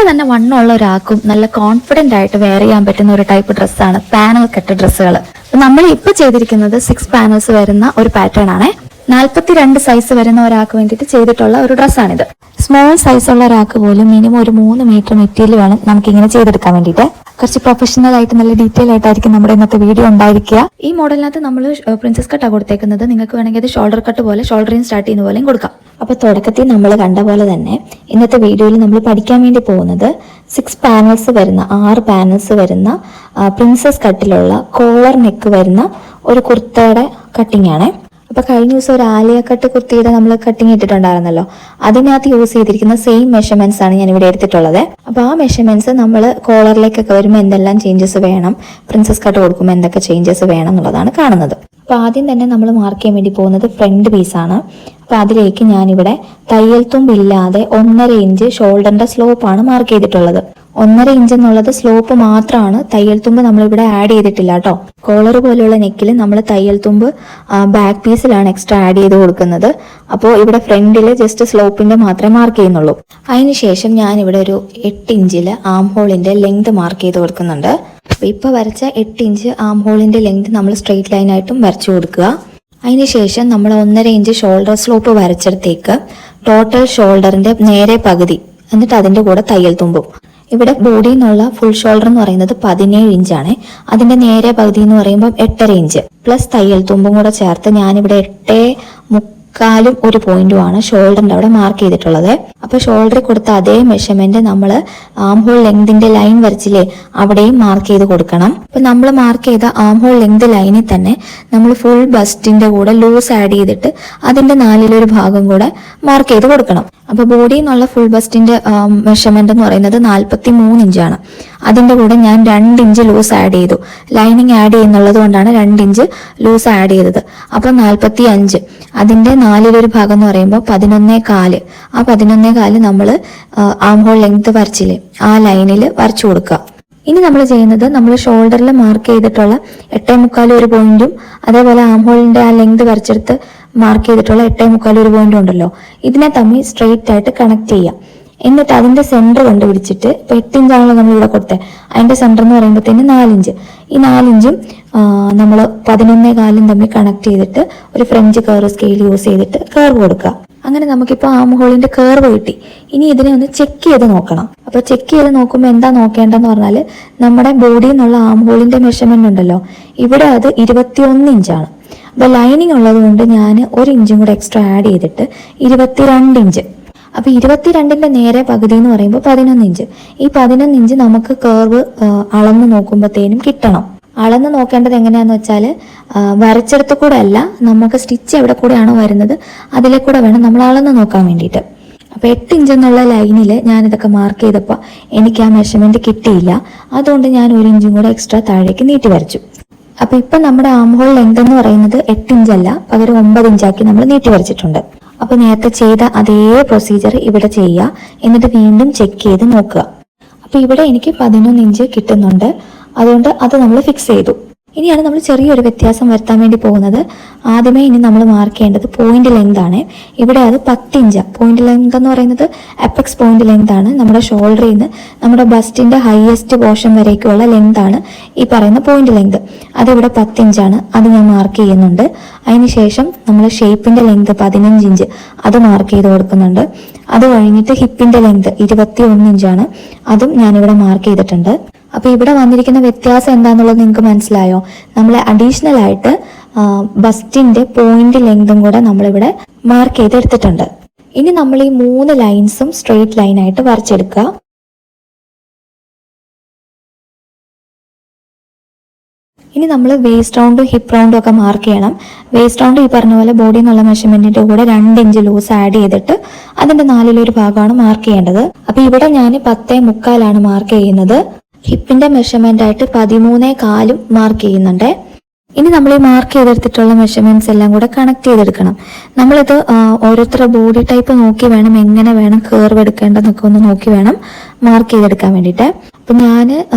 തന്നെ വണ്ണമുള്ള ഒരാൾക്കും നല്ല കോൺഫിഡന്റ് ആയിട്ട് വെയർ ചെയ്യാൻ പറ്റുന്ന ഒരു ടൈപ്പ് ഡ്രസ്സാണ് പാനൽ കട്ട് ഡ്രസ്സുകൾ. നമ്മൾ ഇപ്പൊ ചെയ്തിരിക്കുന്നത് 6 പാനൽസ് വരുന്ന ഒരു പാറ്റേൺ ആണ്. 42 സൈസ് വരുന്ന ഒരാൾക്ക് വേണ്ടിയിട്ട് ചെയ്തിട്ടുള്ള ഒരു ഡ്രസ്സാണിത്. സ്മോൾ സൈസ് ഉള്ള ഒരാൾക്ക് പോലും മിനിമം ഒരു 3 മീറ്റർ മെറ്റീരിയൽ വേണം നമുക്ക് ഇങ്ങനെ ചെയ്തെടുക്കാൻ വേണ്ടിയിട്ട്. കുറച്ച് പ്രൊഫഷണൽ ആയിട്ട് നല്ല ഡീറ്റെയിൽ ആയിട്ടായിരിക്കും നമ്മുടെ ഇന്നത്തെ വീഡിയോ ഉണ്ടായിരിക്കുക. ഈ മോഡലിനകത്ത് നമ്മൾ പ്രിൻസസ് കട്ടാണ് കൊടുത്തേക്കുന്നത്. നിങ്ങൾക്ക് വേണമെങ്കിൽ അത് ഷോൾഡർ കട്ട് പോലെ ഷോൾഡറിൽ സ്റ്റാർട്ട് ചെയ്യുന്ന പോലെയും കൊടുക്കാം. അപ്പൊ തുടക്കത്തിൽ നമ്മൾ കണ്ട പോലെ തന്നെ ഇന്നത്തെ വീഡിയോയിൽ നമ്മൾ പഠിക്കാൻ വേണ്ടി പോകുന്നത് 6 പാനൽസ് വരുന്ന 6 പാനൽസ് വരുന്ന പ്രിൻസസ് കട്ടിലുള്ള കോളർ നെക്ക് വരുന്ന ഒരു കുർത്തയുടെ കട്ടിംഗ് ആണ്. അപ്പൊ കഴിഞ്ഞ ദിവസം ഒരു ആലിയ കട്ട് കുർത്തിയുടെ നമ്മൾ കട്ടിങ് ഇട്ടിട്ടുണ്ടായിരുന്നല്ലോ, അതിനകത്ത് യൂസ് ചെയ്തിരിക്കുന്ന സെയിം മെഷർമെന്റ്സ് ആണ് ഞാൻ ഇവിടെ എടുത്തിട്ടുള്ളത്. അപ്പൊ ആ മെഷർമെന്റ്സ് നമ്മൾ കോളറിലേക്കൊക്കെ വരുമ്പോൾ എന്തെല്ലാം ചേഞ്ചസ് വേണം, പ്രിൻസസ് കട്ട് കൊടുക്കുമ്പോൾ എന്തൊക്കെ ചേഞ്ചസ് വേണം എന്നുള്ളതാണ് കാണുന്നത്. അപ്പൊ ആദ്യം തന്നെ നമ്മൾ മാർക്ക് ചെയ്യാൻ വേണ്ടി പോകുന്നത് ഫ്രണ്ട് പീസാണ്. അപ്പൊ അതിലേക്ക് ഞാനിവിടെ തയ്യൽ തുമ്പില്ലാതെ 1.5 ഇഞ്ച് ഷോൾഡറിന്റെ സ്ലോപ്പാണ് മാർക്ക് ചെയ്തിട്ടുള്ളത്. 1.5 ഇഞ്ച് എന്നുള്ളത് സ്ലോപ്പ് മാത്രമാണ്, തയ്യൽ തുമ്പ് നമ്മളിവിടെ ആഡ് ചെയ്തിട്ടില്ല കേട്ടോ. കോളർ പോലെയുള്ള നെക്കിൽ നമ്മൾ തയ്യൽ തുമ്പ് ബാക്ക് പീസിലാണ് എക്സ്ട്രാ ആഡ് ചെയ്ത് കൊടുക്കുന്നത്. അപ്പോൾ ഇവിടെ ഫ്രണ്ടിൽ ജസ്റ്റ് സ്ലോപ്പിന്റെ മാത്രമേ മാർക്ക് ചെയ്യുന്നുള്ളൂ. അതിനുശേഷം ഞാനിവിടെ ഒരു 8 ഇഞ്ചിൽ ആം ഹോളിന്റെ ലെങ്ത് മാർക്ക് ചെയ്ത് കൊടുക്കുന്നുണ്ട്. അപ്പൊ ഇപ്പൊ വരച്ച 8 ഇഞ്ച് ആം ഹോളിന്റെ ലെങ്ത് നമ്മൾ സ്ട്രെയിറ്റ് ലൈൻ ആയിട്ടും വരച്ചു കൊടുക്കുക. അതിനുശേഷം നമ്മൾ 1.5 ഇഞ്ച് ഷോൾഡർ സ്ലോപ്പ് വരച്ചെടുത്തേക്ക് ടോട്ടൽ ഷോൾഡറിന്റെ നേരെ പകുതി, എന്നിട്ട് അതിന്റെ കൂടെ തയ്യൽ തുമ്പും. ഇവിടെ ബോഡി എന്നുള്ള ഫുൾ ഷോൾഡർ എന്ന് പറയുന്നത് 17 ഇഞ്ചാണ്. അതിന്റെ നേരെ പകുതി എന്ന് പറയുമ്പോൾ 8.5 ഇഞ്ച് പ്ലസ് തയ്യൽ തുമ്പും കൂടെ ചേർത്ത് ഞാനിവിടെ 8.75 ഒരു പോയിന്റുമാണ് ഷോൾഡറിന്റെ അവിടെ മാർക്ക് ചെയ്തിട്ടുള്ളത്. അപ്പൊ ഷോൾഡറിൽ കൊടുത്ത അതേ മെഷർമെന്റ് നമ്മൾ ആം ഹോൾ ലെങ്തിന്റെ ലൈൻ വരച്ചില്ലേ, അവിടെയും മാർക്ക് ചെയ്ത് കൊടുക്കണം. അപ്പൊ നമ്മൾ മാർക്ക് ചെയ്ത ആം ഹോൾ ലെങ്ത് ലൈനിൽ തന്നെ നമ്മൾ ഫുൾ ബസ്റ്റിന്റെ കൂടെ ലൂസ് ആഡ് ചെയ്തിട്ട് അതിന്റെ 4/1 ഭാഗം കൂടെ മാർക്ക് ചെയ്ത് കൊടുക്കണം. അപ്പൊ ബോഡി എന്നുള്ള ഫുൾ ബസ്റ്റിന്റെ മെഷർമെന്റ് എന്ന് പറയുന്നത് 43 ഇഞ്ചാണ്. അതിന്റെ കൂടെ ഞാൻ 2 ഇഞ്ച് ലൂസ് ആഡ് ചെയ്തു. ലൈനിങ് ആഡ് ചെയ്യുന്നുള്ളത് കൊണ്ടാണ് 2 ഇഞ്ച് ലൂസ് ആഡ് ചെയ്തത്. അപ്പൊ 45. അതിന്റെ 4/1 ഭാഗം എന്ന് പറയുമ്പോൾ 11.25. ആ 11.25 നമ്മൾ ആം ഹോൾ ലെങ്ത് വരച്ചില്ലേ, ആ ലൈനിൽ വരച്ചു കൊടുക്കുക. ഇനി നമ്മൾ ചെയ്യുന്നത് നമ്മൾ ഷോൾഡറിൽ മാർക്ക് ചെയ്തിട്ടുള്ള 8.25 ഒരു പോയിന്റും അതേപോലെ ആം ഹോളിന്റെ ആ ലെങ്ത് വരച്ചെടുത്ത് മാർക്ക് ചെയ്തിട്ടുള്ള 8.25 ഒരു പോയിന്റും ഉണ്ടല്ലോ, ഇതിനെ തമ്മിൽ സ്ട്രെയിറ്റ് ആയിട്ട് കണക്ട് ചെയ്യാം. എന്നിട്ട് അതിന്റെ സെന്റർ കണ്ടുപിടിച്ചിട്ട് ഇപ്പൊ 8 ഇഞ്ചാണല്ലോ നമ്മൾ ഇവിടെ കൊടുത്തത്, അതിന്റെ സെന്റർ എന്ന് പറയുമ്പോഴത്തേന് 4 ഇഞ്ച്. ഈ 4 ഇഞ്ചും നമ്മൾ 11.25 തമ്മിൽ കണക്ട് ചെയ്തിട്ട് ഒരു ഫ്രഞ്ച് കർവ് സ്കെയിൽ യൂസ് ചെയ്തിട്ട് കർവ് കൊടുക്കുക. അങ്ങനെ നമുക്കിപ്പോ ആം ഹോളിന്റെ കർവ് കിട്ടി. ഇനി ഇതിനെ ഒന്ന് ചെക്ക് ചെയ്ത് നോക്കണം. അപ്പൊ ചെക്ക് ചെയ്ത് നോക്കുമ്പോൾ എന്താ നോക്കേണ്ടതെന്ന് പറഞ്ഞാല് നമ്മുടെ ബോഡി എന്നുള്ള ആം ഹോളിന്റെ മെഷർമെന്റ് ഉണ്ടല്ലോ, ഇവിടെ അത് 21 ഇഞ്ചാണ്. അപ്പൊ ലൈനിങ് ഉള്ളത് കൊണ്ട് ഞാൻ 1 ഇഞ്ചും കൂടെ എക്സ്ട്രാ ആഡ് ചെയ്തിട്ട് 22 ഇഞ്ച്. അപ്പൊ 22ന്റെ നേരെ പകുതി എന്ന് പറയുമ്പോൾ 11 ഇഞ്ച്. ഈ 11 ഇഞ്ച് നമുക്ക് കർവ് അളന്ന് നോക്കുമ്പോഴത്തേനും കിട്ടണം. അളന്ന് നോക്കേണ്ടത് എങ്ങനെയാന്ന് വെച്ചാല് വരച്ചെടുത്ത കൂടെ അല്ല, നമുക്ക് സ്റ്റിച്ച് എവിടെ കൂടെയാണോ വരുന്നത് അതിലെ കൂടെ വേണം നമ്മൾ അളന്ന് നോക്കാൻ വേണ്ടിയിട്ട്. അപ്പൊ 8 ഇഞ്ച് എന്നുള്ള ലൈനിൽ ഞാൻ ഇതൊക്കെ മാർക്ക് ചെയ്തപ്പോൾ എനിക്ക് ആ മെഷർമെന്റ് കിട്ടിയില്ല. അതുകൊണ്ട് ഞാൻ 1 ഇഞ്ചും കൂടെ എക്സ്ട്രാ താഴേക്ക് നീട്ടി വരച്ചു. അപ്പൊ ഇപ്പൊ നമ്മുടെ ആം ഹോൾ ലെങ്ത് എന്ന് പറയുന്നത് 8 ഇഞ്ചല്ല, പകരം 9 ഇഞ്ചാക്കി നമ്മൾ നീട്ടി വരച്ചിട്ടുണ്ട്. അപ്പൊ നേരത്തെ ചെയ്ത അതേ പ്രൊസീജിയർ ഇവിടെ ചെയ്യുക. എന്നിട്ട് വീണ്ടും ചെക്ക് ചെയ്ത് നോക്കുക. അപ്പൊ ഇവിടെ എനിക്ക് 11 ഇഞ്ച് കിട്ടുന്നുണ്ട്. അതുകൊണ്ട് അത് നമ്മൾ ഫിക്സ് ചെയ്തു. ഇനിയാണ് നമ്മൾ ചെറിയൊരു വ്യത്യാസം വരുത്താൻ വേണ്ടി പോകുന്നത്. ആദ്യമേ ഇനി നമ്മൾ മാർക്ക് ചെയ്യേണ്ടത് പോയിന്റ് ലെങ്ത് ആണ്. ഇവിടെ അത് 10 ഇഞ്ച്. പോയിന്റ് ലെങ്ത് എന്ന് പറയുന്നത് അപ്പെക്സ് പോയിന്റ് ലെങ്ത് ആണ്. നമ്മുടെ ഷോൾഡറിൽ നിന്ന് നമ്മുടെ ബസ്റ്റിന്റെ ഹയസ്റ്റ് പോർഷൻ വരേക്കുള്ള ലെങ്ത് ആണ് ഈ പറയുന്ന പോയിന്റ് ലെങ്ത്. അതിവിടെ 10 ഇഞ്ചാണ്. അത് ഞാൻ മാർക്ക് ചെയ്യുന്നുണ്ട്. അതിനുശേഷം നമ്മൾ ഷേപ്പിന്റെ ലെങ്ത് 15 ഇഞ്ച് അത് മാർക്ക് ചെയ്ത് കൊടുക്കുന്നുണ്ട്. അത് കഴിഞ്ഞിട്ട് ഹിപ്പിന്റെ ലെങ്ത് 21 ഇഞ്ചാണ്. അതും ഞാനിവിടെ മാർക്ക് ചെയ്തിട്ടുണ്ട്. അപ്പൊ ഇവിടെ വന്നിരിക്കുന്ന വ്യത്യാസം എന്താന്നുള്ളത് നിങ്ങൾക്ക് മനസ്സിലായോ? നമ്മൾ അഡീഷണൽ ആയിട്ട് ബസ്റ്റിന്റെ പോയിന്റ് ലെങ്തും കൂടെ നമ്മളിവിടെ മാർക്ക് ചെയ്തെടുത്തിട്ടുണ്ട്. ഇനി നമ്മൾ ഈ 3 ലൈൻസും സ്ട്രെയിറ്റ് ലൈൻ ആയിട്ട് വരച്ചെടുക്കുക. ഇനി നമ്മൾ വേസ്റ്റ് റൗണ്ടും ഹിപ്പ് റൗണ്ടും ഒക്കെ മാർക്ക് ചെയ്യണം. വേസ്റ്റ് റൗണ്ട് ഈ പറഞ്ഞ പോലെ ബോഡി എന്നുള്ള മെഷർമെന്റിന്റെ കൂടെ 2 ഇഞ്ച് ലൂസ് ആഡ് ചെയ്തിട്ട് അതിന്റെ 4/1 ഭാഗമാണ് മാർക്ക് ചെയ്യേണ്ടത്. അപ്പൊ ഇവിടെ ഞാൻ 10.25 മാർക്ക് ചെയ്യുന്നത്. ഹിപ്പിന്റെ മെഷർമെന്റ് ആയിട്ട് 13.25 മാർക്ക് ചെയ്യുന്നുണ്ട്. ഇനി നമ്മൾ ഈ മാർക്ക് ചെയ്തെടുത്തിട്ടുള്ള മെഷർമെന്റ്സ് എല്ലാം കൂടെ കണക്ട് ചെയ്തെടുക്കണം. നമ്മളിത് ഓരോരുത്തരുടെ ബോഡി ടൈപ്പ് നോക്കി വേണം, എങ്ങനെ വേണം കർവ് എടുക്കേണ്ടതെന്നൊക്കെ ഒന്ന് നോക്കി വേണം മാർക്ക് ചെയ്തെടുക്കാൻ വേണ്ടിയിട്ട്. അപ്പം ഞാൻ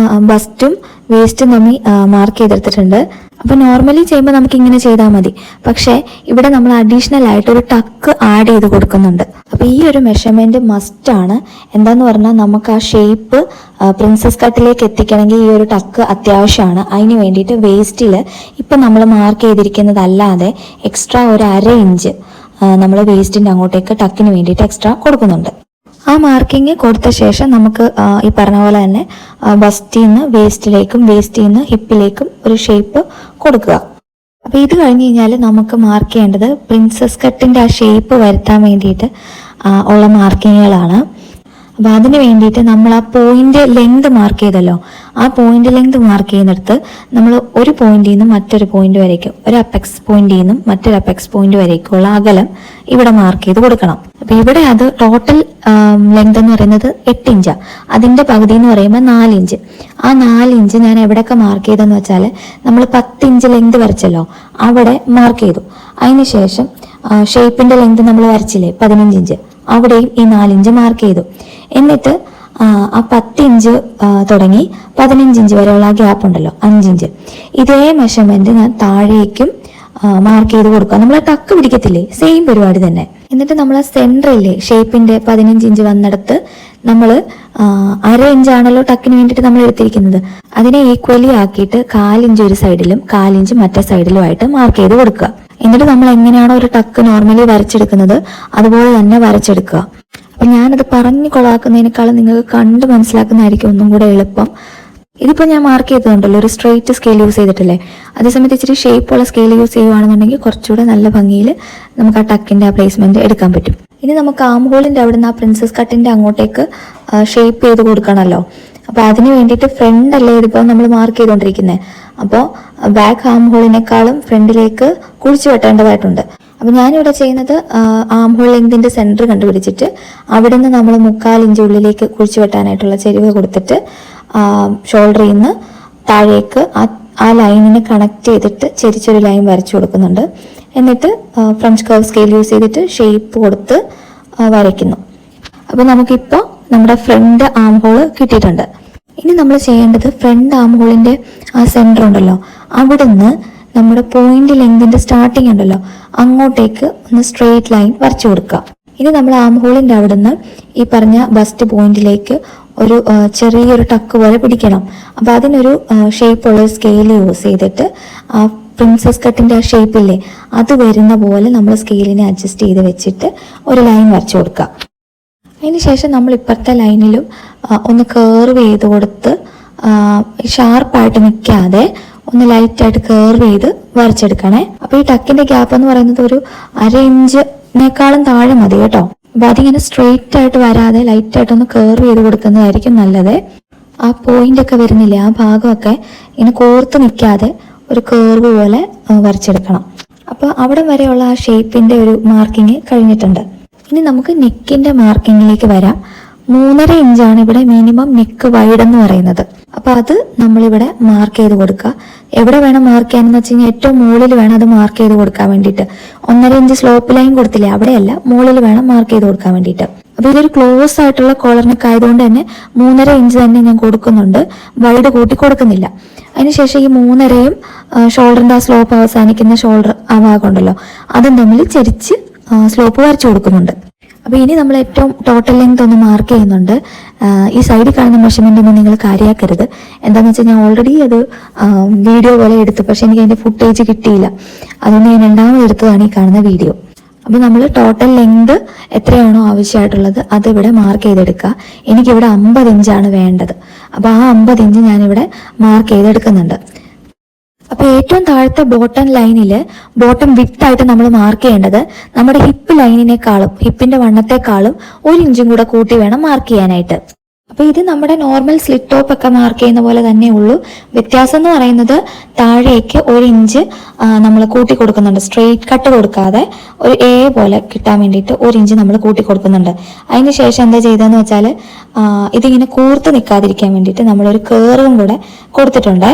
ബസ്റ്റും വേസ്റ്റും തമ്മിൽ മാർക്ക് ചെയ്തെടുത്തിട്ടുണ്ട്. അപ്പം നോർമലി ചെയ്യുമ്പോൾ നമുക്ക് ഇങ്ങനെ ചെയ്താൽ മതി. പക്ഷേ ഇവിടെ നമ്മൾ അഡീഷണൽ ആയിട്ട് ഒരു ടക്ക് ആഡ് ചെയ്ത് കൊടുക്കുന്നുണ്ട്. അപ്പം ഈ ഒരു മെഷർമെന്റ് മസ്റ്റ് ആണ്. എന്താന്ന് പറഞ്ഞാൽ നമുക്ക് ആ ഷേപ്പ് പ്രിൻസസ് കട്ടിലേക്ക് എത്തിക്കണമെങ്കിൽ ഈ ഒരു ടക്ക് അത്യാവശ്യമാണ്. അതിന് വേണ്ടിയിട്ട് വേസ്റ്റിൽ ഇപ്പം നമ്മൾ മാർക്ക് ചെയ്തിരിക്കുന്നതല്ലാതെ എക്സ്ട്രാ ഒരു 1/2 ഇഞ്ച് നമ്മൾ വേസ്റ്റിന്റെ അങ്ങോട്ടേക്ക് ടക്കിന് വേണ്ടിയിട്ട് എക്സ്ട്രാ കൊടുക്കുന്നുണ്ട്. ആ മാർക്കിങ് കൊടുത്ത ശേഷം നമുക്ക് ഈ പറഞ്ഞ പോലെ തന്നെ ബസ്റ്റിൽ നിന്ന് വേസ്റ്റിലേക്കും വേസ്റ്റിൽ നിന്ന് ഹിപ്പിലേക്കും ഒരു ഷേപ്പ് കൊടുക്കുക. അപ്പൊ ഇത് കഴിഞ്ഞ് കഴിഞ്ഞാൽ നമുക്ക് മാർക്ക് ചെയ്യേണ്ടത് പ്രിൻസസ് കട്ടിന്റെ ആ ഷേപ്പ് വരുത്താൻ വേണ്ടിയിട്ട് ഉള്ള മാർക്കിങ്ങുകളാണ്. അപ്പൊ അതിന് വേണ്ടിയിട്ട് നമ്മൾ ആ പോയിന്റ് ലെങ്ത് മാർക്ക് ചെയ്തല്ലോ, ആ പോയിന്റ് ലെങ്ത് മാർക്ക് ചെയ്യുന്നിടത്ത് നമ്മൾ ഒരു പോയിന്റിൽ നിന്നും മറ്റൊരു പോയിന്റ് വരയ്ക്കും, ഒരു അപ്പെക്സ് പോയിന്റിൽ നിന്നും മറ്റൊരു അപ്പെക്സ് പോയിന്റ് വരയ്ക്കുള്ള അകലം ഇവിടെ മാർക്ക് ചെയ്ത് കൊടുക്കണം. അപ്പൊ ഇവിടെ അത് ടോട്ടൽ ലെങ്ത് എന്ന് പറയുന്നത് 8 ഇഞ്ചാണ്. അതിന്റെ പകുതി എന്ന് പറയുമ്പോൾ 4 ഇഞ്ച്. ആ 4 ഇഞ്ച് ഞാൻ എവിടെയൊക്കെ മാർക്ക് ചെയ്തെന്ന് വെച്ചാൽ നമ്മൾ 10 ഇഞ്ച് ലെങ്ത് വരച്ചല്ലോ, അവിടെ മാർക്ക് ചെയ്തു. അതിനുശേഷം ഷേപ്പിന്റെ ലെങ്ത് നമ്മൾ വരച്ചില്ലേ 15 ഇഞ്ച്, അവിടെയും ഈ 4 ഇഞ്ച് മാർക്ക് ചെയ്തു. എന്നിട്ട് ആ 10 ഇഞ്ച് തുടങ്ങി 15 ഇഞ്ച് വരെയുള്ള ആ ഗ്യാപ്പ് ഉണ്ടല്ലോ 5 ഇഞ്ച്, ഇതേ മെഷർമെന്റ് ഞാൻ താഴേക്കും മാർക്ക് ചെയ്ത് കൊടുക്കുക. നമ്മൾ ആ ടക്ക് പിടിക്കത്തില്ലേ, സെയിം പരിപാടി തന്നെ. എന്നിട്ട് നമ്മൾ ആ സെന്ററില്ലേ ഷേപ്പിന്റെ 15 ഇഞ്ച് വന്നിടത്ത് നമ്മൾ 1/2 ഇഞ്ചാണല്ലോ ടക്കിന് വേണ്ടിയിട്ട് നമ്മൾ എടുത്തിരിക്കുന്നത്, അതിനെ ഈക്വലി ആക്കിയിട്ട് 1/4 ഇഞ്ച് ഒരു സൈഡിലും 1/4 ഇഞ്ച് മറ്റേ സൈഡിലുമായിട്ട് മാർക്ക് ചെയ്ത് കൊടുക്കുക. എന്നിട്ട് നമ്മൾ എങ്ങനെയാണോ ഒരു ടക്ക് നോർമലി വരച്ചെടുക്കുന്നത് അതുപോലെ തന്നെ വരച്ചെടുക്കുക. അപ്പൊ ഞാനത് പറഞ്ഞു കൊളാക്കുന്നതിനേക്കാളും നിങ്ങൾക്ക് കണ്ട് മനസ്സിലാക്കുന്നതായിരിക്കും ഒന്നും കൂടെ എളുപ്പം. ഇതിപ്പോ ഞാൻ മാർക്ക് ചെയ്തതുണ്ടല്ലോ, ഒരു സ്ട്രെയിറ്റ് സ്കെയിൽ യൂസ് ചെയ്തിട്ടില്ലേ. അതേസമയത്ത് ഇച്ചിരി ഷേപ്പുള്ള സ്കെയിൽ യൂസ് ചെയ്യുവാണെന്നുണ്ടെങ്കിൽ കുറച്ചുകൂടെ നല്ല ഭംഗിയിൽ നമുക്ക് ആ ടക്കിന്റെ ആ പ്ലേസ്മെന്റ് എടുക്കാൻ പറ്റും. ഇനി നമുക്ക് ആം ഹോളിന്റെ അവിടെ നിന്ന് ആ പ്രിൻസസ് കട്ടിന്റെ അങ്ങോട്ടേക്ക് ഷേപ്പ് ചെയ്ത് കൊടുക്കണമല്ലോ. അപ്പൊ അതിന് വേണ്ടിയിട്ട് ഫ്രണ്ട് അല്ലേ ഇതിപ്പോ നമ്മൾ മാർക്ക് ചെയ്തുകൊണ്ടിരിക്കുന്നത്. അപ്പോൾ ബാക്ക് ആം ഹോളിനേക്കാളും ഫ്രണ്ടിലേക്ക് കുഴിച്ചു വെട്ടേണ്ടതായിട്ടുണ്ട്. അപ്പൊ ഞാനിവിടെ ചെയ്യുന്നത് ആം ഹോൾ ലെങ്തിന്റെ സെന്റർ കണ്ടുപിടിച്ചിട്ട് അവിടെ നിന്ന് നമ്മൾ 1/4 ഇഞ്ച് ഉള്ളിലേക്ക് കുഴിച്ചു വെട്ടാനായിട്ടുള്ള ചെരിവ് കൊടുത്തിട്ട് ഷോൾഡറിൽ നിന്ന് താഴേക്ക് ആ ലൈനിനെ കണക്ട് ചെയ്തിട്ട് ചെരിച്ചൊരു ലൈൻ വരച്ചു കൊടുക്കുന്നുണ്ട്. എന്നിട്ട് ഫ്രഞ്ച് കർവ് സ്കെയിൽ യൂസ് ചെയ്തിട്ട് ഷേപ്പ് കൊടുത്ത് വരയ്ക്കുന്നു. അപ്പൊ നമുക്കിപ്പോൾ നമ്മുടെ ഫ്രണ്ട് ആം ഹോള് കിട്ടിയിട്ടുണ്ട്. ഇനി നമ്മൾ ചെയ്യേണ്ടത് ഫ്രണ്ട് ആം ഹോളിന്റെ ആ സെന്റർ ഉണ്ടല്ലോ, അവിടുന്ന് നമ്മുടെ പോയിന്റ് ലെങ്തിന്റെ സ്റ്റാർട്ടിങ് ഉണ്ടല്ലോ അങ്ങോട്ടേക്ക് ഒന്ന് സ്ട്രെയിറ്റ് ലൈൻ വരച്ചു കൊടുക്കുക. ഇനി നമ്മൾ ആം ഹോളിന്റെ അവിടുന്ന് ഈ പറഞ്ഞ ബസ്റ്റ് പോയിന്റിലേക്ക് ഒരു ചെറിയൊരു ടക്ക് പോലെ പിടിക്കണം. അപ്പൊ അതിനൊരു ഷേപ്പുള്ള സ്കെയിൽ യൂസ് ചെയ്തിട്ട് ആ പ്രിൻസസ് കട്ടിന്റെ ആ ഷേപ്പില്ലേ അത് വരുന്ന പോലെ നമ്മൾ സ്കെയിലിനെ അഡ്ജസ്റ്റ് ചെയ്ത് വെച്ചിട്ട് ഒരു ലൈൻ വരച്ചു കൊടുക്കുക. അതിനുശേഷം നമ്മൾ ഇപ്പുറത്തെ ലൈനിലും ഒന്ന് കേർവ് ചെയ്ത് കൊടുത്ത് ഷാർപ്പായിട്ട് നിൽക്കാതെ ഒന്ന് ലൈറ്റായിട്ട് കേർവ് ചെയ്ത് വരച്ചെടുക്കണേ. അപ്പൊ ഈ ടക്കിന്റെ ഗ്യാപ്പ് എന്ന് പറയുന്നത് ഒരു 1/2 ഇഞ്ചിനേക്കാളും താഴെ മതി കേട്ടോ. അപ്പൊ അതിങ്ങനെ സ്ട്രെയിറ്റ് ആയിട്ട് വരാതെ ലൈറ്റായിട്ട് ഒന്ന് കേർവ് ചെയ്ത് കൊടുക്കുന്നതായിരിക്കും നല്ലത്. ആ പോയിന്റ് ഒക്കെ വരുന്നില്ലേ, ആ ഭാഗമൊക്കെ ഇങ്ങനെ കോർത്ത് നിൽക്കാതെ ഒരു കേർവ് പോലെ വരച്ചെടുക്കണം. അപ്പൊ അവിടെ വരെയുള്ള ആ ഷേപ്പിന്റെ ഒരു മാർക്കിങ് കഴിഞ്ഞിട്ടുണ്ട്. ഇനി നമുക്ക് നെക്കിന്റെ മാർക്കിങ്ങിലേക്ക് വരാം. 3.5 ഇഞ്ചാണ് ഇവിടെ മിനിമം നെക്ക് വൈഡ് എന്ന് പറയുന്നത്. അപ്പൊ അത് നമ്മളിവിടെ മാർക്ക് ചെയ്ത് കൊടുക്കുക. എവിടെ വേണം മാർക്ക് ചെയ്യാനെന്ന് വെച്ച് കഴിഞ്ഞാൽ ഏറ്റവും മുകളിൽ വേണം അത് മാർക്ക് ചെയ്ത് കൊടുക്കാൻ വേണ്ടിയിട്ട്. 1.5 ഇഞ്ച് സ്ലോപ്പ് ലൈൻ കൊടുത്തില്ലേ, അവിടെയല്ല, മുകളിൽ വേണം മാർക്ക് ചെയ്ത് കൊടുക്കാൻ വേണ്ടിയിട്ട്. അപ്പൊ ഇതൊരു ക്ലോസ് ആയിട്ടുള്ള കോളർ നെക്ക് ആയതുകൊണ്ട് തന്നെ 3.5 ഇഞ്ച് തന്നെ ഞാൻ കൊടുക്കുന്നുണ്ട്, വൈഡ് കൂട്ടി കൊടുക്കുന്നില്ല. അതിനുശേഷം ഈ 3.5യും ഷോൾഡറിന്റെ ആ സ്ലോപ്പ് അവസാനിക്കുന്ന ഷോൾഡർ ആ ഭാഗം ഉണ്ടല്ലോ അതും തമ്മിൽ ചെരിച്ച് സ്ലോപ്പ് വരച്ചു കൊടുക്കുന്നുണ്ട്. അപ്പൊ ഇനി നമ്മൾ ഏറ്റവും ടോട്ടൽ ലെങ്ത് ഒന്ന് മാർക്ക് ചെയ്യുന്നുണ്ട്. ഈ സൈഡിൽ കാണുന്ന മെഷർമെന്റ് ഒന്നും നിങ്ങൾ കാര്യമാക്കരുത്. എന്താന്ന് വെച്ചാൽ ഞാൻ ഓൾറെഡി അത് വീഡിയോ പോലെ എടുത്തു, പക്ഷെ എനിക്ക് അതിന്റെ ഫുട്ടേജ് കിട്ടിയില്ല. അതുകൊണ്ട് ഞാൻ രണ്ടാമത് എടുത്തതാണ് ഈ കാണുന്ന വീഡിയോ. അപ്പൊ നമ്മൾ ടോട്ടൽ ലെങ്ത് എത്രയാണോ ആവശ്യമായിട്ടുള്ളത് അത് ഇവിടെ മാർക്ക് ചെയ്തെടുക്കുക. എനിക്കിവിടെ 50 ഇഞ്ചാണ് വേണ്ടത്. അപ്പൊ ആ 50 ഇഞ്ച് ഞാനിവിടെ മാർക്ക് ചെയ്തെടുക്കുന്നുണ്ട്. അപ്പൊ ഏറ്റവും താഴത്തെ ബോട്ടം ലൈനില് ബോട്ടം വിഡ്ത്ത് ആയിട്ട് നമ്മൾ മാർക്ക് ചെയ്യേണ്ടത് നമ്മുടെ ഹിപ്പ് ലൈനിനേക്കാളും ഹിപ്പിന്റെ വണ്ണത്തെക്കാളും 1 ഇഞ്ചും കൂടെ കൂട്ടി വേണം മാർക്ക് ചെയ്യാനായിട്ട്. അപ്പൊ ഇത് നമ്മുടെ നോർമൽ സ്ലിറ്റ് ടോപ്പ് ഒക്കെ മാർക്ക് ചെയ്യുന്ന പോലെ തന്നെ ഉള്ളൂ. വ്യത്യാസം എന്ന് പറയുന്നത് താഴേക്ക് 1 ഇഞ്ച് നമ്മൾ കൂട്ടി കൊടുക്കുന്നുണ്ട്. സ്ട്രെയിറ്റ് കട്ട് കൊടുക്കാതെ ഒരു എ പോലെ കിട്ടാൻ വേണ്ടിയിട്ട് 1 ഇഞ്ച് നമ്മൾ കൂട്ടി കൊടുക്കുന്നുണ്ട്. അതിനുശേഷം എന്താ ചെയ്തതെന്ന് വെച്ചാൽ ഇതിങ്ങനെ കൂർത്ത് നിൽക്കാതിരിക്കാൻ വേണ്ടിയിട്ട് നമ്മളൊരു കേർവും കൂടെ കൊടുത്തിട്ടുണ്ട്.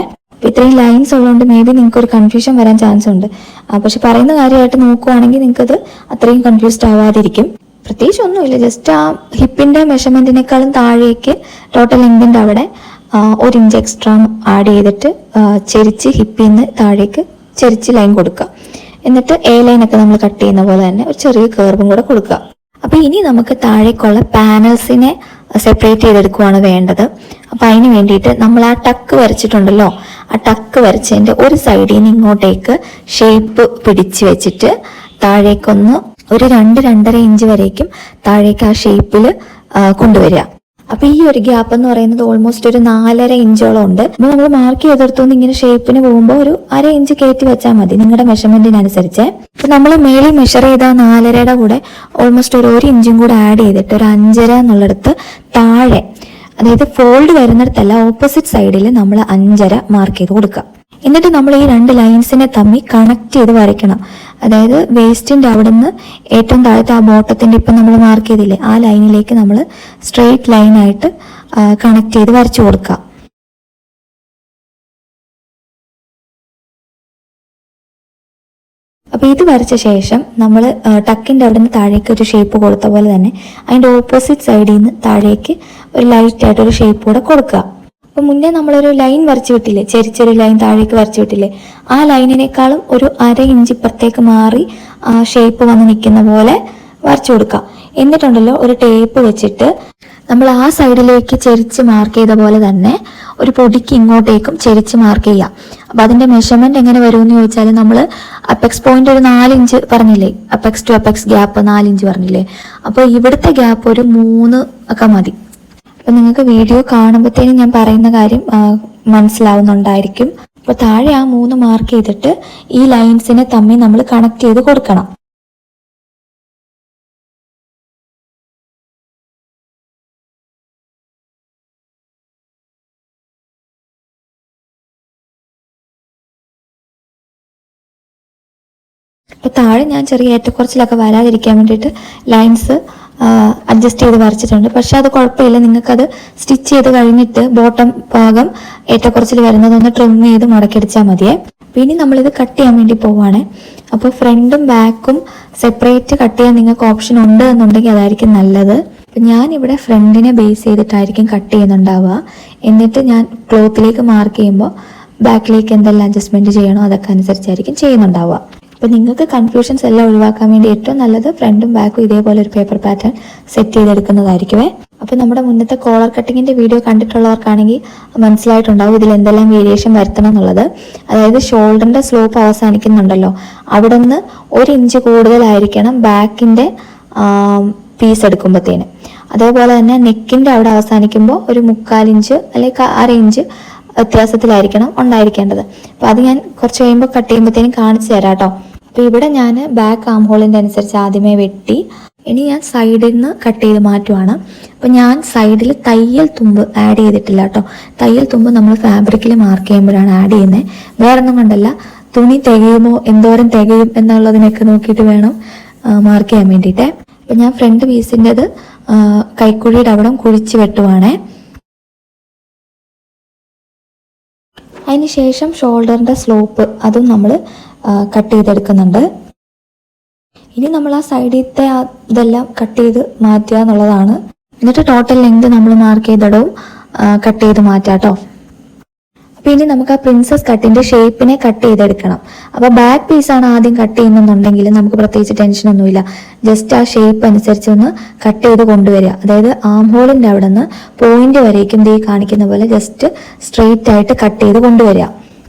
ഇത്രയും ലൈൻസ് ഉള്ളതുകൊണ്ട് മേ ബി നിങ്ങൾക്ക് ഒരു കൺഫ്യൂഷൻ വരാൻ ചാൻസ് ഉണ്ട്. പക്ഷെ പറയുന്ന കാര്യമായിട്ട് നോക്കുവാണെങ്കിൽ നിങ്ങൾക്കത് അത്രയും കൺഫ്യൂസ്ഡ് ആവാതിരിക്കും. പ്രത്യേകിച്ച് ഒന്നുമില്ല, ജസ്റ്റ് ആ ഹിപ്പിന്റെ മെഷർമെന്റിനേക്കാളും താഴേക്ക് ടോട്ടൽ ലെങ്തിന്റെ അവിടെ 1 ഇഞ്ച് എക്സ്ട്രാ ആഡ് ചെയ്തിട്ട് ചെരിച്ച് ഹിപ്പിൽ നിന്ന് താഴേക്ക് ചെരിച്ച് ലൈൻ കൊടുക്കുക. എന്നിട്ട് എ ലൈനൊക്കെ നമ്മൾ കട്ട് ചെയ്യുന്ന പോലെ തന്നെ ഒരു ചെറിയ കർവും കൂടെ കൊടുക്കുക. അപ്പൊ ഇനി നമുക്ക് താഴേക്കുള്ള പാനൽസിനെ സെപ്പറേറ്റ് ചെയ്തെടുക്കുകയാണ് വേണ്ടത്. അപ്പൊ അതിന് വേണ്ടിയിട്ട് നമ്മൾ ആ ടക്ക് വരച്ചിട്ടുണ്ടല്ലോ, ആ ടക്ക് വരച്ചതിന്റെ ഒരു സൈഡിൽ നിന്ന് ഇങ്ങോട്ടേക്ക് ഷേപ്പ് പിടിച്ച് വെച്ചിട്ട് താഴേക്കൊന്ന് ഒരു 2-2.5 ഇഞ്ച് വരേക്കും താഴേക്ക് ആ ഷേപ്പിൽ കൊണ്ടുവരിക. അപ്പൊ ഈ ഒരു ഗ്യാപ്പ് എന്ന് പറയുന്നത് ഓൾമോസ്റ്റ് ഒരു 4.5 ഇഞ്ചോളം ഉണ്ട്. അപ്പൊ നമ്മൾ മാർക്ക് ചെയ്തെടുത്തോണ്ട് ഇങ്ങനെ ഷേപ്പിന് പോകുമ്പോൾ ഒരു 1/2 ഇഞ്ച് കയറ്റി വെച്ചാൽ മതി നിങ്ങളുടെ മെഷർമെന്റിനനുസരിച്ച്. അപ്പൊ നമ്മൾ മേളിൽ മെഷർ ചെയ്ത 4.5യുടെ കൂടെ ഓൾമോസ്റ്റ് ഒരു 1 ഇഞ്ചും കൂടെ ആഡ് ചെയ്തിട്ട് ഒരു 5.5 എന്നുള്ളിടത്ത് താഴെ, അതായത് ഫോൾഡ് വരുന്നിടത്തല്ല ഓപ്പോസിറ്റ് സൈഡിൽ നമ്മൾ 5.5 മാർക്ക് ചെയ്ത് കൊടുക്കുക. എന്നിട്ട് നമ്മൾ ഈ 2 ലൈൻസിനെ തമ്മിൽ കണക്ട് ചെയ്ത് വരയ്ക്കണം. അതായത് വേസ്റ്റിന്റെ അവിടെ നിന്ന് ഏറ്റവും താഴത്തെ ആ ബോട്ടത്തിന്റെ ഇപ്പം നമ്മൾ മാർക്ക് ചെയ്തില്ലേ, ആ ലൈനിലേക്ക് നമ്മൾ സ്ട്രെയിറ്റ് ലൈനായിട്ട് കണക്ട് ചെയ്ത് വരച്ചു കൊടുക്കുക. അപ്പൊ ഇത് വരച്ച ശേഷം നമ്മൾ ടക്കിന്റെ അവിടെ നിന്ന് താഴേക്ക് ഒരു ഷേപ്പ് കൊടുത്ത പോലെ തന്നെ അതിന്റെ ഓപ്പോസിറ്റ് സൈഡിൽ നിന്ന് താഴേക്ക് ഒരു ലൈറ്റ് ആയിട്ട് ഒരു ഷേപ്പ് കൂടെ കൊടുക്കുക. അപ്പൊ മുന്നേ നമ്മളൊരു ലൈൻ വരച്ചു വിട്ടില്ലേ, ചെരിച്ചൊരു ലൈൻ താഴേക്ക് വരച്ചു വിട്ടില്ലേ, ആ ലൈനിനേക്കാളും ഒരു 1/2 ഇഞ്ച് ഇപ്പുറത്തേക്ക് മാറി ആ ഷേപ്പ് വന്ന് നിൽക്കുന്ന പോലെ വരച്ചു കൊടുക്കുക. എന്നിട്ടുണ്ടല്ലോ ഒരു ടേപ്പ് വെച്ചിട്ട് നമ്മൾ ആ സൈഡിലേക്ക് ചെരിച്ച് മാർക്ക് ചെയ്ത പോലെ തന്നെ ഒരു പൊടിക്ക് ഇങ്ങോട്ടേക്കും ചെരിച്ച് മാർക്ക് ചെയ്യാം. അപ്പൊ അതിന്റെ മെഷർമെന്റ് എങ്ങനെ വരുമെന്ന് ചോദിച്ചാൽ നമ്മൾ അപ്പെക്സ് പോയിന്റ് ഒരു 4 ഇഞ്ച് പറഞ്ഞില്ലേ, apex to apex gap 4 inch പറഞ്ഞില്ലേ, അപ്പൊ ഇവിടുത്തെ ഗ്യാപ്പ് ഒരു 3 ഒക്കെ മതി. അപ്പൊ നിങ്ങൾക്ക് വീഡിയോ കാണുമ്പോഴത്തേനും ഞാൻ പറയുന്ന കാര്യം മനസ്സിലാവുന്നുണ്ടായിരിക്കും. അപ്പൊ താഴെ ആ 3 മാർക്ക് ചെയ്തിട്ട് ഈ ലൈൻസിനെ തമ്മിൽ നമ്മൾ കണക്ട് ചെയ്ത് കൊടുക്കണം. അപ്പൊ താഴെ ഞാൻ ചെറിയ ഏറ്റക്കുറച്ചിലൊക്കെ വരാതിരിക്കാൻ വേണ്ടിയിട്ട് ലൈൻസ് അഡ്ജസ്റ്റ് ചെയ്ത് വരച്ചിട്ടുണ്ട്. പക്ഷെ അത് കുഴപ്പമില്ല, നിങ്ങൾക്കത് സ്റ്റിച്ച് ചെയ്ത് കഴിഞ്ഞിട്ട് ബോട്ടം ഭാഗം ഏറ്റക്കുറച്ചിൽ വരുന്നതൊന്ന് ട്രിം ചെയ്ത് മടക്കിയടിച്ചാൽ മതിയേ. പിന്നെ നമ്മളിത് കട്ട് ചെയ്യാൻ വേണ്ടി പോവാണ്. അപ്പോൾ ഫ്രണ്ടും ബാക്കും സെപ്പറേറ്റ് കട്ട് ചെയ്യാൻ നിങ്ങൾക്ക് ഓപ്ഷൻ ഉണ്ട് എന്നുണ്ടെങ്കിൽ അതായിരിക്കും നല്ലത്. അപ്പം ഞാനിവിടെ ഫ്രണ്ടിനെ ബേസ് ചെയ്തിട്ടായിരിക്കും കട്ട് ചെയ്യുന്നുണ്ടാവുക. എന്നിട്ട് ഞാൻ ക്ലോത്തിലേക്ക് മാർക്ക് ചെയ്യുമ്പോൾ ബാക്കിലേക്ക് എന്തെല്ലാം അഡ്ജസ്റ്റ്മെന്റ് ചെയ്യണോ അതൊക്കെ അനുസരിച്ചായിരിക്കും ചെയ്യുന്നുണ്ടാവുക. അപ്പം നിങ്ങൾക്ക് കൺഫ്യൂഷൻസ് എല്ലാം ഒഴിവാക്കാൻ വേണ്ടി ഏറ്റവും നല്ലത് ഫ്രണ്ടും ബാക്കും ഇതേപോലെ ഒരു പേപ്പർ പാറ്റേൺ സെറ്റ് ചെയ്തെടുക്കുന്നതായിരിക്കുമേ. അപ്പം നമ്മുടെ മുന്നത്തെ കോളർ കട്ടിങ്ങിന്റെ വീഡിയോ കണ്ടിട്ടുള്ളവർക്കാണെങ്കിൽ മനസ്സിലായിട്ടുണ്ടാവും ഇതിൽ എന്തെല്ലാം വേരിയേഷൻ വരുത്തണം എന്നുള്ളത്. അതായത് ഷോൾഡറിന്റെ സ്ലോപ്പ് അവസാനിക്കുന്നുണ്ടല്ലോ, അവിടെ നിന്ന് 1 ഇഞ്ച് കൂടുതലായിരിക്കണം ബാക്കിന്റെ പീസ് എടുക്കുമ്പോഴത്തേന്. അതേപോലെ തന്നെ നെക്കിന്റെ അവിടെ അവസാനിക്കുമ്പോൾ ഒരു 3/4 ഇഞ്ച് അല്ലെങ്കിൽ 1/2 ഇഞ്ച് വ്യത്യാസത്തിലായിരിക്കണം ഉണ്ടായിരിക്കേണ്ടത്. അപ്പൊ അത് ഞാൻ കുറച്ച് കഴിയുമ്പോൾ കട്ട് ചെയ്യുമ്പോഴത്തേനും കാണിച്ചു തരാം കേട്ടോ. അപ്പൊ ഇവിടെ ഞാൻ ബാക്ക് ആം ഹോളിന്റെ അനുസരിച്ച് ആദ്യമേ വെട്ടി, ഇനി ഞാൻ സൈഡിൽ നിന്ന് കട്ട് ചെയ്ത് മാറ്റുവാണ്. അപ്പൊ ഞാൻ സൈഡിൽ തയ്യൽ തുമ്പ് ആഡ് ചെയ്തിട്ടില്ല കേട്ടോ. തയ്യൽ തുമ്പ് നമ്മൾ ഫാബ്രിക്കിൽ മാർക്ക് ചെയ്യുമ്പോഴാണ് ആഡ് ചെയ്യുന്നത്, വേറൊന്നും കൊണ്ടല്ല. തുണി തികയുമോ എന്തോരം തികയും എന്നുള്ളതിനൊക്കെ നോക്കിയിട്ട് വേണം മാർക്ക് ചെയ്യാൻ വേണ്ടിയിട്ട്. അപ്പൊ ഞാൻ ഫ്രണ്ട് പീസിൻ്റെത് കൈക്കുഴിയുടെ അവിടെ കുഴിച്ച് വെട്ടുവാണേ. അതിനുശേഷം ഷോൾഡറിന്റെ സ്ലോപ്പ് അതും നമ്മൾ കട്ട് ചെയ്തെടുക്കുന്നുണ്ട്. ഇനി നമ്മൾ ആ സൈഡിലത്തെ ഇതെല്ലാം കട്ട് ചെയ്ത് മാറ്റുക എന്നുള്ളതാണ്. എന്നിട്ട് ടോട്ടൽ ലെങ്ത് നമ്മൾ മാർക്ക് ചെയ്തിടവും കട്ട് ചെയ്ത് മാറ്റാം കേട്ടോ. അപ്പൊ ഇനി നമുക്ക് ആ പ്രിൻസസ് കട്ടിന്റെ ഷേപ്പിനെ കട്ട് ചെയ്തെടുക്കണം. അപ്പൊ ബാക്ക് പീസാണ് ആദ്യം കട്ട് ചെയ്യുന്നുണ്ടെങ്കിൽ നമുക്ക് പ്രത്യേകിച്ച് ടെൻഷനൊന്നുമില്ല. ജസ്റ്റ് ആ ഷേപ്പ് അനുസരിച്ച് ഒന്ന് കട്ട് ചെയ്ത് കൊണ്ടുവരിക. അതായത് ആം ഹോളിന്റെ അവിടെ നിന്ന് പോയിന്റ് വരേക്കും ദേ കാണിക്കുന്ന പോലെ ജസ്റ്റ് സ്ട്രെയിറ്റ് ആയിട്ട് കട്ട് ചെയ്ത് കൊണ്ടുവരിക.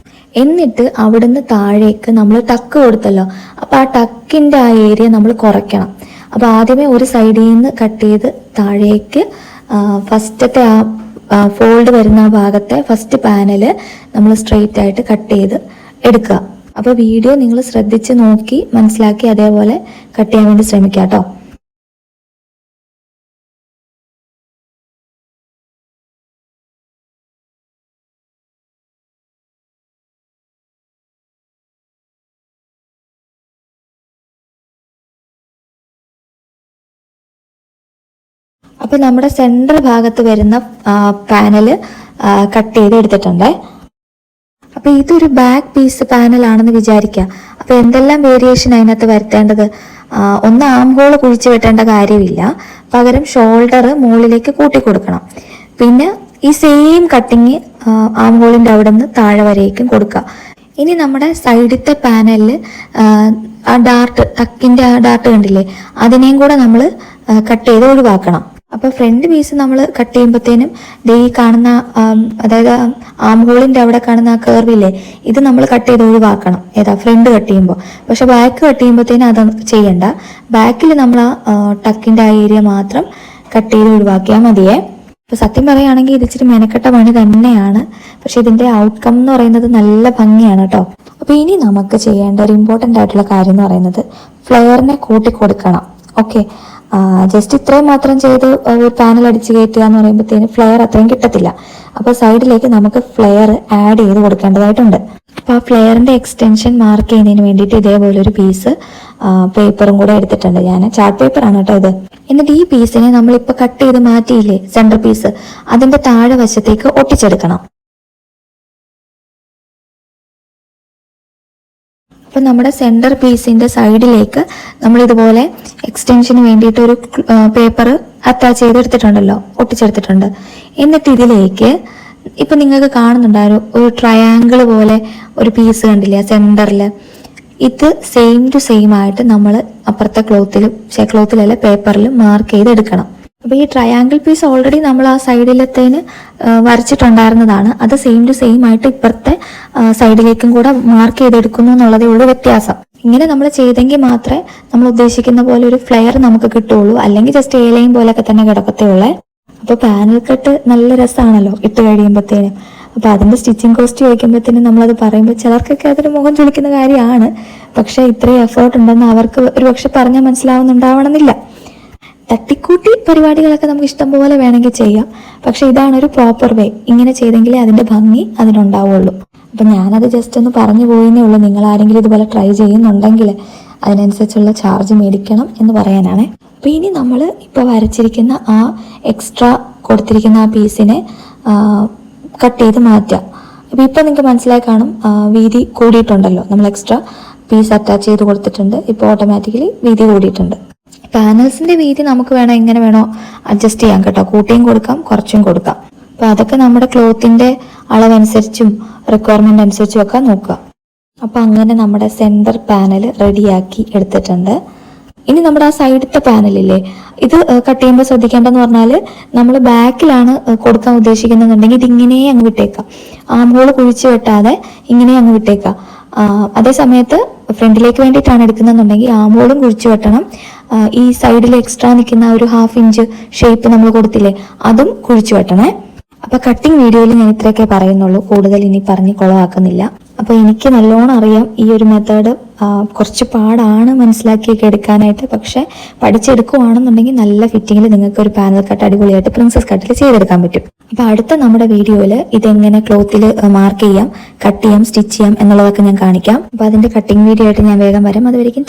എന്നിട്ട് അവിടുന്ന് താഴേക്ക് നമ്മൾ ടക്ക് കൊടുത്തല്ലോ, അപ്പൊ ആ ടക്കിന്റെ ആ ഏരിയ നമ്മൾ കുറയ്ക്കണം. അപ്പൊ ആദ്യമേ ഒരു സൈഡിൽ നിന്ന് കട്ട് ചെയ്ത് താഴേക്ക് ഫസ്റ്റത്തെ ആ ഫോൾഡ് വരുന്ന ആ ഭാഗത്തെ ഫസ്റ്റ് പാനല് നമ്മൾ സ്ട്രെയിറ്റ് ആയിട്ട് കട്ട് ചെയ്ത് എടുക്കുക. അപ്പൊ വീഡിയോ നിങ്ങൾ ശ്രദ്ധിച്ച് നോക്കി മനസ്സിലാക്കി അതേപോലെ കട്ട് ചെയ്യാൻ വേണ്ടി ശ്രമിക്കുക കേട്ടോ. അപ്പൊ നമ്മുടെ സെൻട്രൽ ഭാഗത്ത് വരുന്ന പാനല് കട്ട് ചെയ്ത് എടുത്തിട്ടുണ്ട്. അപ്പൊ ഇതൊരു ബാക്ക് പീസ് പാനലാണെന്ന് വിചാരിക്കുക. അപ്പൊ എന്തെല്ലാം വേരിയേഷൻ അതിനകത്ത് വരുത്തേണ്ടത്? ഒന്ന് ആം ഹോൾ കുഴിച്ചു വെട്ടേണ്ട കാര്യമില്ല, പകരം ഷോൾഡർ മുകളിലേക്ക് കൂട്ടി കൊടുക്കണം. പിന്നെ ഈ സെയിം കട്ടിങ് ആം ഹോളിന്റെ അവിടെ നിന്ന് താഴെ വരേക്കും കൊടുക്കുക. ഇനി നമ്മുടെ സൈഡിലത്തെ പാനലിൽ ആ ഡാർട്ട്, ടക്കിന്റെ ആ ഡാർട്ട് കണ്ടില്ലേ, അതിനെയും കൂടെ നമ്മൾ കട്ട് ചെയ്ത് ഒഴിവാക്കണം. അപ്പൊ ഫ്രണ്ട് പീസ് നമ്മൾ കട്ട് ചെയ്യുമ്പോഴത്തേനും ഈ കാണുന്ന അതായത് ആം ഹോളിന്റെ അവിടെ കാണുന്ന ആ കർവില്ലേ, ഇത് നമ്മൾ കട്ട് ചെയ്ത് ഒഴിവാക്കണം. ഏതാ ഫ്രണ്ട് കട്ട് ചെയ്യുമ്പോൾ. പക്ഷെ ബാക്ക് കട്ട് ചെയ്യുമ്പോഴത്തേനും അത് ചെയ്യണ്ട. ബാക്കിൽ നമ്മൾ ആ ടക്കിന്റെ ആ ഏരിയ മാത്രം കട്ട് ചെയ്ത് ഒഴിവാക്കിയാൽ മതിയേ. ഇപ്പൊ സത്യം പറയുകയാണെങ്കിൽ ഇത് ഇച്ചിരി മെനക്കെട്ട പണി തന്നെയാണ്. പക്ഷെ ഇതിന്റെ ഔട്ട്കം എന്ന് പറയുന്നത് നല്ല ഭംഗിയാണ് കേട്ടോ. അപ്പൊ ഇനി നമുക്ക് ചെയ്യേണ്ട ഒരു ഇമ്പോർട്ടന്റ് ആയിട്ടുള്ള കാര്യം എന്ന് പറയുന്നത് ഫ്ലെയറിനെ കൂട്ടി കൊടുക്കണം. ഓക്കെ, ജസ്റ്റ് ഇത്രയും മാത്രം ചെയ്ത് ഒരു പാനൽ അടിച്ച് കയറ്റുക എന്ന് പറയുമ്പോഴത്തേന് ഫ്ലെയർ അത്രയും കിട്ടത്തില്ല. അപ്പൊ സൈഡിലേക്ക് നമുക്ക് ഫ്ലെയർ ആഡ് ചെയ്ത് കൊടുക്കേണ്ടതായിട്ടുണ്ട്. അപ്പൊ ആ ഫ്ലെയറിന്റെ എക്സ്റ്റൻഷൻ മാർക്ക് ചെയ്യുന്നതിന് വേണ്ടിയിട്ട് ഇതേപോലെ ഒരു പീസ് പേപ്പറും കൂടെ എടുത്തിട്ടുണ്ട്. ഞാൻ ചാർട്ട് പേപ്പർ ആണ് കേട്ടോ ഇത്. എന്നിട്ട് ഈ പീസിനെ നമ്മളിപ്പോ കട്ട് ചെയ്ത് മാറ്റിയില്ലേ സെന്റർ പീസ്, അതിന്റെ താഴെ വശത്തേക്ക് ഒട്ടിച്ചെടുക്കണം. അപ്പൊ നമ്മുടെ സെന്റർ പീസിന്റെ സൈഡിലേക്ക് നമ്മൾ ഇതുപോലെ എക്സ്റ്റൻഷന് വേണ്ടിയിട്ട് ഒരു പേപ്പർ അറ്റാച്ച് ചെയ്തെടുത്തിട്ടുണ്ടല്ലോ, ഒട്ടിച്ചെടുത്തിട്ടുണ്ട്. എന്നിട്ട് ഇതിലേക്ക് ഇപ്പൊ നിങ്ങൾക്ക് കാണുന്നുണ്ടായിരുന്നു ഒരു ട്രയാങ്കിൾ പോലെ ഒരു പീസ് കണ്ടില്ലേ സെന്ററിൽ. ഇത് സെയിം ടു സെയിം ആയിട്ട് നമ്മൾ അപ്പുറത്തെ ക്ലോത്തിലല്ല പേപ്പറിൽ മാർക്ക് ചെയ്തെടുക്കണം. അപ്പൊ ഈ ട്രയാങ്കിൾ പീസ് ഓൾറെഡി നമ്മൾ ആ സൈഡിലത്തേന് വരച്ചിട്ടുണ്ടായിരുന്നതാണ്. അത് സെയിം ടു സെയിം ആയിട്ട് ഇപ്പുറത്തെ സൈഡിലേക്കും കൂടെ മാർക്ക് ചെയ്തെടുക്കുന്നു എന്നുള്ളതേ ഉള്ളൂ വ്യത്യാസം. ഇങ്ങനെ നമ്മൾ ചെയ്തെങ്കിൽ മാത്രമേ നമ്മൾ ഉദ്ദേശിക്കുന്ന പോലെ ഒരു ഫ്ലെയർ നമുക്ക് കിട്ടുള്ളൂ. അല്ലെങ്കിൽ ജസ്റ്റ് ഏലയും പോലൊക്കെ തന്നെ കിടക്കത്തേ ഉള്ളേ. അപ്പൊ പാനൽ കട്ട് നല്ല രസമാണല്ലോ ഇട്ട് കഴിയുമ്പോഴത്തേനും. അപ്പൊ അതിന്റെ സ്റ്റിച്ചിങ് കോസ്റ്റ് ചോദിക്കുമ്പോഴത്തേനും നമ്മളത് പറയുമ്പോൾ ചിലർക്കൊക്കെ അതൊരു മുഖം ചുളിക്കുന്ന കാര്യമാണ്. പക്ഷെ ഇത്രയും എഫേർട്ട് ഉണ്ടെന്ന് അവർക്ക് ഒരു പക്ഷെ പറഞ്ഞാൽ മനസ്സിലാവുന്നുണ്ടാവണമെന്നില്ല. തട്ടിക്കൂട്ടി പരിപാടികളൊക്കെ നമുക്ക് ഇഷ്ടം പോലെ വേണമെങ്കിൽ ചെയ്യാം. പക്ഷെ ഇതാണ് ഒരു പ്രോപ്പർ വേ. ഇങ്ങനെ ചെയ്തെങ്കിലേ അതിന്റെ ഭംഗി അതിനുണ്ടാവുള്ളൂ. അപ്പൊ ഞാനത് ജസ്റ്റ് ഒന്ന് പറഞ്ഞു പോയെന്നേ ഉള്ളൂ. നിങ്ങൾ ആരെങ്കിലും ഇതുപോലെ ട്രൈ ചെയ്യുന്നുണ്ടെങ്കിൽ അതിനനുസരിച്ചുള്ള ചാർജ് മേടിക്കണം എന്ന് പറയാനാണ്. അപ്പൊ ഇനി നമ്മൾ ഇപ്പൊ വരച്ചിരിക്കുന്ന ആ എക്സ്ട്രാ കൊടുത്തിരിക്കുന്ന ആ പീസിനെ കട്ട് ചെയ്ത് മാറ്റാം. അപ്പൊ ഇപ്പൊ നിങ്ങൾക്ക് മനസ്സിലായി കാണും, വീതി കൂടിയിട്ടുണ്ടല്ലോ. നമ്മൾ എക്സ്ട്രാ പീസ് അറ്റാച്ച് ചെയ്ത് കൊടുത്തിട്ടുണ്ട്. ഇപ്പൊ ഓട്ടോമാറ്റിക്കലി വീതി കൂടിയിട്ടുണ്ട്. പാനൽസിന്റെ വീതി നമുക്ക് വേണം എങ്ങനെ വേണോ അഡ്ജസ്റ്റ് ചെയ്യാം കേട്ടോ. കൂട്ടിയും കൊടുക്കാം, കുറച്ചും കൊടുക്കാം. അപ്പൊ അതൊക്കെ നമ്മുടെ ക്ലോത്തിന്റെ അളവനുസരിച്ചും റിക്വയർമെന്റ് അനുസരിച്ചും ഒക്കെ നോക്കുക. അപ്പൊ അങ്ങനെ നമ്മുടെ സെന്റർ പാനൽ റെഡിയാക്കി എടുത്തിട്ടുണ്ട്. ഇനി നമ്മുടെ ആ സൈഡത്തെ പാനലില്ലേ, ഇത് കട്ട് ചെയ്യുമ്പോൾ ശ്രദ്ധിക്കേണ്ടതെന്ന് പറഞ്ഞാൽ നമ്മൾ ബാക്കിലാണ് കൊടുക്കാൻ ഉദ്ദേശിക്കുന്നുണ്ടെങ്കിൽ ഇത് ഇങ്ങനെ അങ്ങ് വിട്ടേക്കാം. ആം ഹോള് കുഴിച്ചു വെട്ടാതെ ഇങ്ങനെ അങ്ങ് വിട്ടേക്കാം. അതേ സമയത്ത് ഫ്രണ്ടിലേക്ക് വേണ്ടിയിട്ടാണ് എടുക്കുന്നുണ്ടെങ്കിൽ ആം ഹോളും കുഴിച്ചു വെട്ടണം. ഈ സൈഡിൽ എക്സ്ട്രാ നിൽക്കുന്ന ഒരു 1/2 ഇഞ്ച് ഷേപ്പ് നമ്മൾ കൊടുത്തില്ലേ, അതും കുഴിച്ചു വെട്ടണേ. അപ്പൊ കട്ടിങ് വീഡിയോയിൽ ഞാൻ ഇത്രയൊക്കെ പറയുന്നുള്ളൂ, കൂടുതൽ ഇനി പറഞ്ഞ് കുളമാക്കുന്നില്ല. അപ്പൊ എനിക്ക് നല്ലോണം അറിയാം ഈ ഒരു മെത്തേഡ് കുറച്ച് പാടാണ് മനസ്സിലാക്കിയൊക്കെ എടുക്കാനായിട്ട്. പക്ഷെ പഠിച്ചെടുക്കുവാണെന്നുണ്ടെങ്കിൽ നല്ല ഫിറ്റിങ്ങിൽ നിങ്ങൾക്ക് ഒരു പാനൽ കട്ട് അടിപൊളിയായിട്ട് പ്രിൻസസ് കട്ടിൽ ചെയ്തെടുക്കാൻ പറ്റും. അപ്പൊ അടുത്ത നമ്മുടെ വീഡിയോയിൽ ഇതെങ്ങനെ ക്ലോത്തിൽ മാർക്ക് ചെയ്യാം, കട്ട് ചെയ്യാം, സ്റ്റിച്ച് ചെയ്യാം എന്നുള്ളതൊക്കെ ഞാൻ കാണിക്കാം. അപ്പൊ അതിന്റെ കട്ടിങ് വീഡിയോ ആയിട്ട് ഞാൻ വേഗം വരാം. അതുവരെയും